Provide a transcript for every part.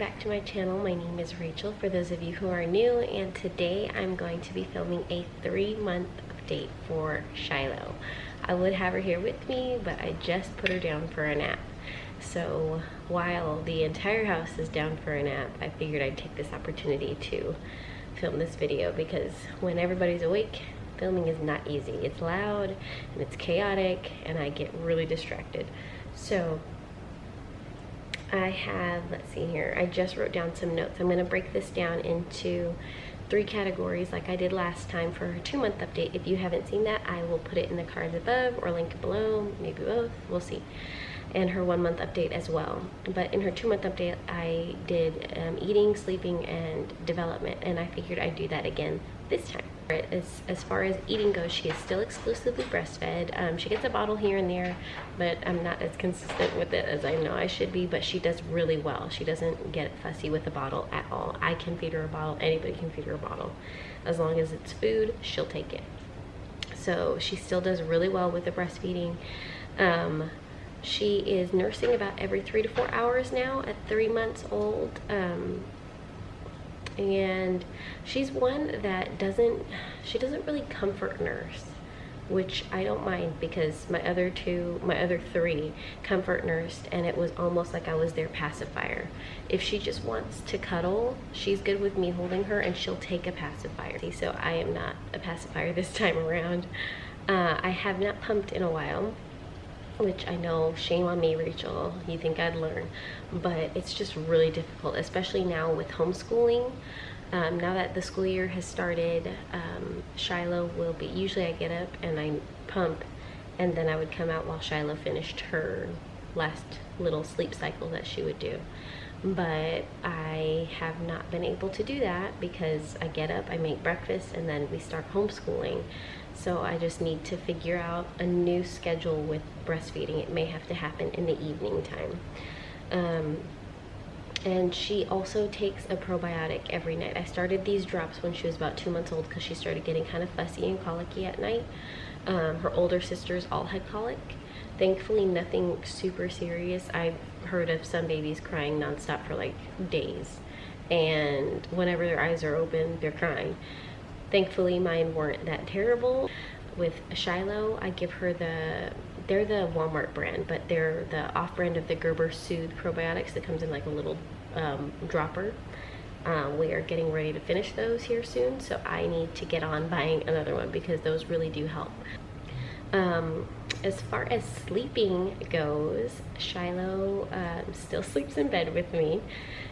back to my channel. My name is Rachel for those of you who are new, and today I'm going to be filming a 3-month update for Shiloh. I would have her here with me, but I just put her down for a nap. So while the entire house is down for a nap, I figured I'd take this opportunity to film this video because when everybody's awake, filming is not easy. It's loud and it's chaotic and I get really distracted. So I have, let's see here, I just wrote down some notes. I'm going to break this down into 3 categories like I did last time for her 2-month update. If you haven't seen that, I will put it in the cards above or link below, maybe both, we'll see. And her 1-month update as well. But in her 2-month update, I did eating, sleeping, and development, and I figured I'd do that again this time. As far as eating goes, she is still exclusively breastfed. She gets a bottle here and there, but I'm not as consistent with it as I know I should be, but she does really well. She doesn't get fussy with the bottle at all. I can feed her a bottle, anybody can feed her a bottle. As long as it's food, she'll take it. So she still does really well with the breastfeeding. She is nursing about every 3 to 4 hours now at 3 months old. And she's one that doesn't really comfort nurse, which I don't mind because my other 3 comfort nursed, and it was almost like I was their pacifier. If she just wants to cuddle, she's good with me holding her and she'll take a pacifier. So I am not a pacifier this time around. I have not pumped in a while, which I know, shame on me, Rachel, you think I'd learn, but it's just really difficult, especially now with homeschooling. Now that the school year has started, Shiloh will be, usually I get up and I pump, and then I would come out while Shiloh finished her last little sleep cycle that she would do. But I have not been able to do that because I get up, I make breakfast, and then we start homeschooling. So I just need to figure out a new schedule with breastfeeding. It may have to happen in the evening time. And she also takes a probiotic every night. I started these drops when she was about 2 months old because she started getting kind of fussy and colicky at night. Her older sisters all had colic. Thankfully, nothing super serious. I've heard of some babies crying nonstop for like days, and whenever their eyes are open, they're crying. Thankfully, mine weren't that terrible. With Shiloh, I give her they're the Walmart brand, but they're the off-brand of the Gerber Soothe probiotics that comes in like a little dropper. We are getting ready to finish those here soon, so I need to get on buying another one because those really do help. As far as sleeping goes, Shiloh still sleeps in bed with me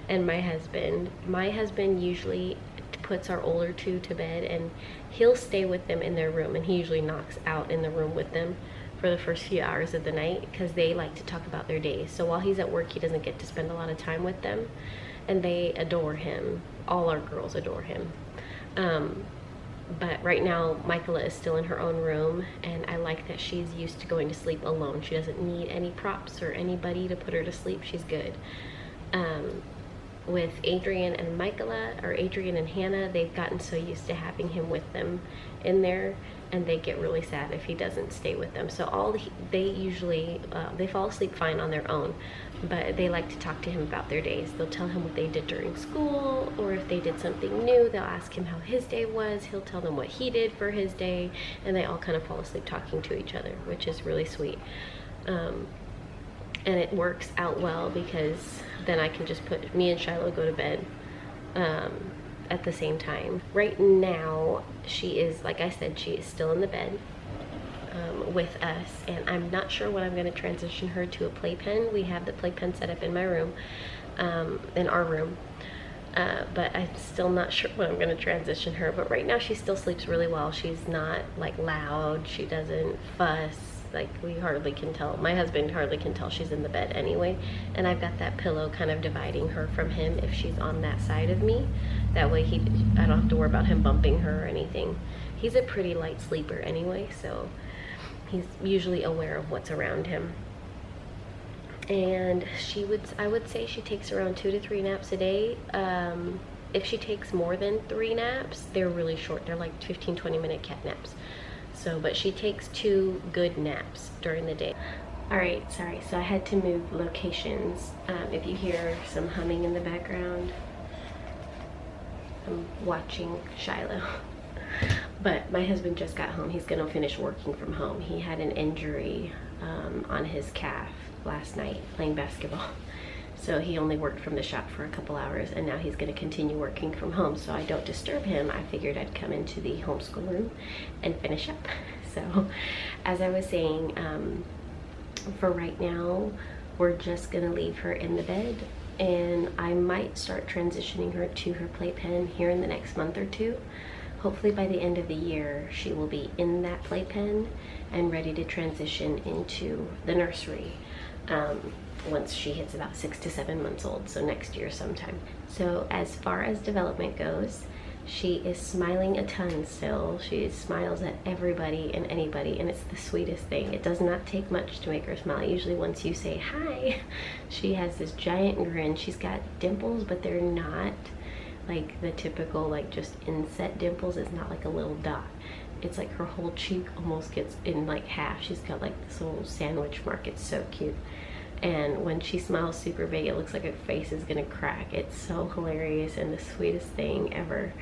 and my husband. My husband usually puts our older 2 to bed, and he'll stay with them in their room, and he usually knocks out in the room with them for the first few hours of the night because they like to talk about their days. So while he's at work, he doesn't get to spend a lot of time with them, and they adore him. All our girls adore him. But right now, Michaela is still in her own room, and I like that she's used to going to sleep alone. She doesn't need any props or anybody to put her to sleep. She's good. With Adrian and Michaela, or Adrian and Hannah, they've gotten so used to having him with them in there, and they get really sad if he doesn't stay with them. So they usually, they fall asleep fine on their own, but they like to talk to him about their days. They'll tell him what they did during school, or if they did something new, they'll ask him how his day was. He'll tell them what he did for his day, and they all kind of fall asleep talking to each other, which is really sweet. And it works out well because then I can just put me and Shiloh go to bed at the same time. Right now, she is, like I said, she is still in the bed with us, and I'm not sure when I'm going to transition her to a playpen. We have the playpen set up in my room, in our room, but I'm still not sure when I'm going to transition her. But right now, she still sleeps really well. She's not like loud. She doesn't fuss. Like, we hardly can tell. My husband hardly can tell she's in the bed anyway, and I've got that pillow kind of dividing her from him if she's on that side of me. That way I don't have to worry about him bumping her or anything. He's a pretty light sleeper anyway, so he's usually aware of what's around him. And I would say she takes around 2 to 3 naps a day. If she takes more than 3 naps, they're really short. They're like 15-20 minute cat naps. So, but she takes 2 good naps during the day. Alright, sorry, so I had to move locations. If you hear some humming in the background, I'm watching Shiloh. But my husband just got home. He's gonna finish working from home. He had an injury on his calf last night playing basketball. So he only worked from the shop for a couple hours, and now he's gonna continue working from home. So I don't disturb him. I figured I'd come into the homeschool room and finish up. So as I was saying, for right now, we're just gonna leave her in the bed, and I might start transitioning her to her playpen here in the next month or two. Hopefully by the end of the year, she will be in that playpen and ready to transition into the nursery once she hits about 6 to 7 months old, so next year sometime. So as far as development goes, she is smiling a ton still. She smiles at everybody and anybody, and it's the sweetest thing. It does not take much to make her smile. Usually once you say hi, she has this giant grin. She's got dimples, but they're not like the typical like just inset dimples. It's not like a little dot. It's like her whole cheek almost gets in like half. She's got like this little sandwich mark. It's so cute. And when she smiles super big, it looks like her face is gonna crack. It's so hilarious and the sweetest thing ever.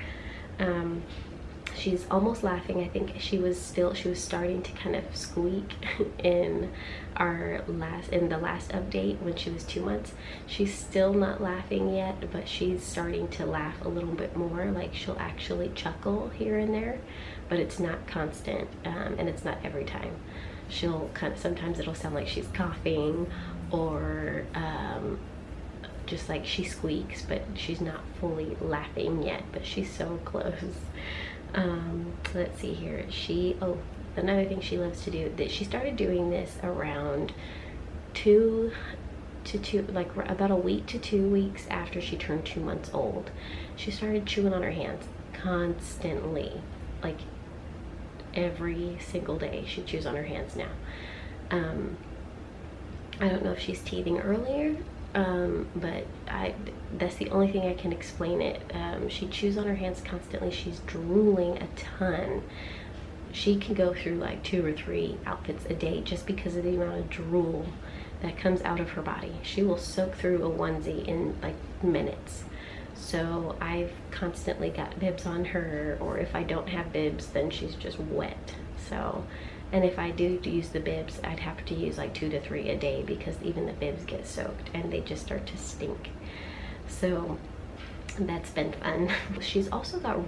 She's almost laughing. I think she was starting to kind of squeak in the last update when she was 2 months. She's still not laughing yet, but she's starting to laugh a little bit more. Like she'll actually chuckle here and there, but it's not constant, and it's not every time. She'll kind of, sometimes it'll sound like she's coughing, or just like she squeaks, but she's not fully laughing yet, but she's so close. Let's see here. Another thing she loves to do, that she started doing this around about a week to 2 weeks after she turned 2 months old. She started chewing on her hands constantly, like every single day she chews on her hands now. I don't know if she's teething earlier, but that's the only thing I can explain it. She chews on her hands constantly. She's drooling a ton. She can go through like 2 or 3 outfits a day just because of the amount of drool that comes out of her body. She will soak through a onesie in like minutes. So I've constantly got bibs on her, or if I don't have bibs, then she's just wet. So, and if I do use the bibs, I'd have to use like 2 to 3 a day, because even the bibs get soaked and they just start to stink. So that's been fun. She's also got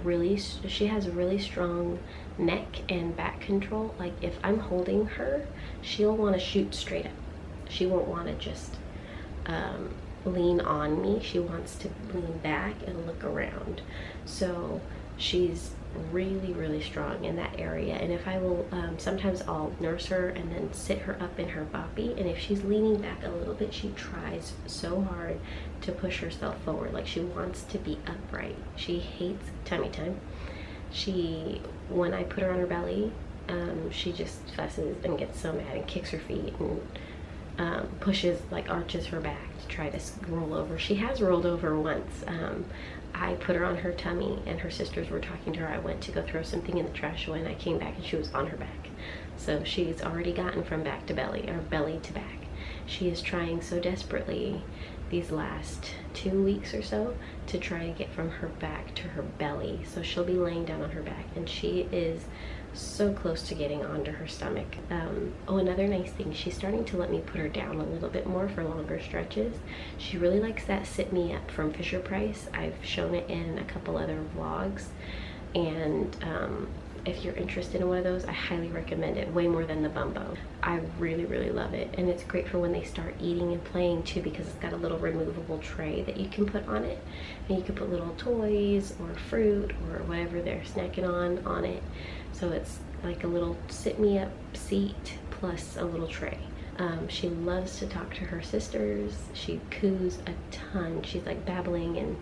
she has really strong neck and back control. Like if I'm holding her, she'll want to shoot straight up. She won't want to just lean on me. She wants to lean back and look around. So she's really strong in that area. And if I will, sometimes I'll nurse her and then sit her up in her boppy, and if she's leaning back a little bit, she tries so hard to push herself forward. Like she wants to be upright. She hates tummy time. When I put her on her belly, she just fusses and gets so mad and kicks her feet and pushes, like arches her back to try to roll over. She has rolled over once. I put her on her tummy and her sisters were talking to her. I went to go throw something in the trash when I came back and she was on her back. So she's already gotten from back to belly, or belly to back. She is trying so desperately these last 2 weeks or so to try to get from her back to her belly. So she'll be laying down on her back, and she is so close to getting onto her stomach. Oh, another nice thing, she's starting to let me put her down a little bit more for longer stretches. She really likes that Sit Me Up from FisherPrice. I've shown it in a couple other vlogs, and if you're interested in one of those, I highly recommend it, way more than the Bumbo. I really love it, and it's great for when they start eating and playing too, because it's got a little removable tray that you can put on it, and you can put little toys or fruit or whatever they're snacking on it. So it's like a little sit me up seat plus a little tray. She loves to talk to her sisters. She coos a ton. She's like babbling and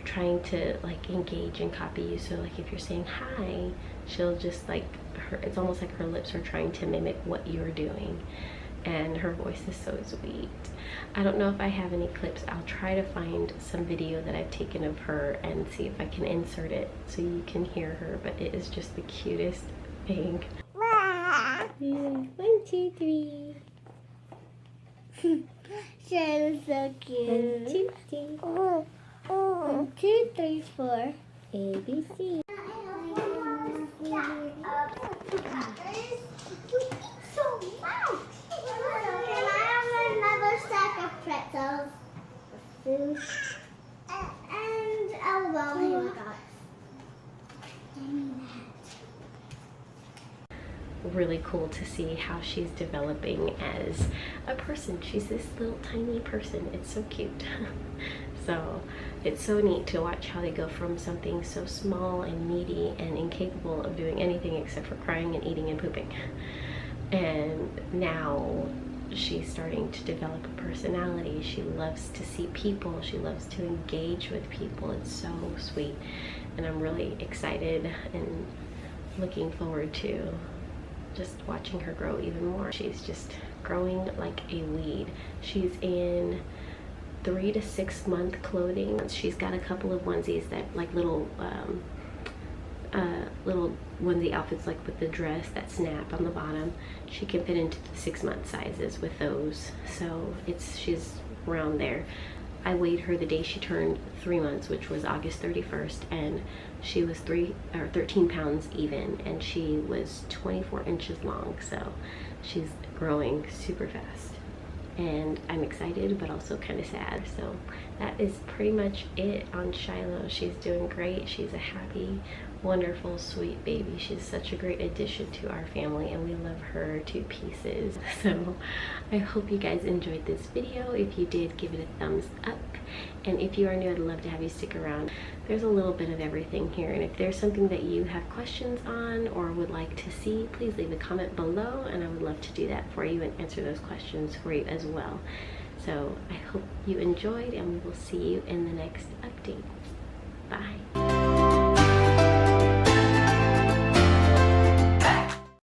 trying to like engage and copy you. So like if you're saying hi, she'll just like, it's almost like her lips are trying to mimic what you're doing, and her voice is so sweet. I don't know if I have any clips. I'll try to find some video that I've taken of her and see if I can insert it so you can hear her, but it is just the cutest thing. Yeah. 1, 2, 3. Shayla's so cute. 1, 2, 3, 4. ABC. So much. Can I have another stack of pretzels? Food. And oh well, here we go. Really cool to see how she's developing as a person. She's this little tiny person. It's so cute. So it's so neat to watch how they go from something so small and needy and incapable of doing anything except for crying and eating and pooping, and now she's starting to develop a personality. She loves to see people. She loves to engage with people. It's so sweet, and I'm really excited and looking forward to just watching her grow even more. She's just growing like a weed. She's in 3 to 6 month clothing. She's got a couple of onesies that like little onesie outfits, like with the dress that snap on the bottom. She can fit into the 6 month sizes with those, so she's around there. I weighed her the day she turned 3 months, which was August 31st, and she was 13 pounds even, and she was 24 inches long, so she's growing super fast. And I'm excited but also kind of sad. So that is pretty much it on Shiloh. She's doing great. She's a happy, wonderful, sweet baby. She's such a great addition to our family, and we love her to pieces. So I hope you guys enjoyed this video. If you did, give it a thumbs up, and if you are new, I'd love to have you stick around. There's a little bit of everything here, and if there's something that you have questions on or would like to see, please leave a comment below, and I would love to do that for you and answer those questions for you as well. So I hope you enjoyed, and we will see you in the next update. Bye.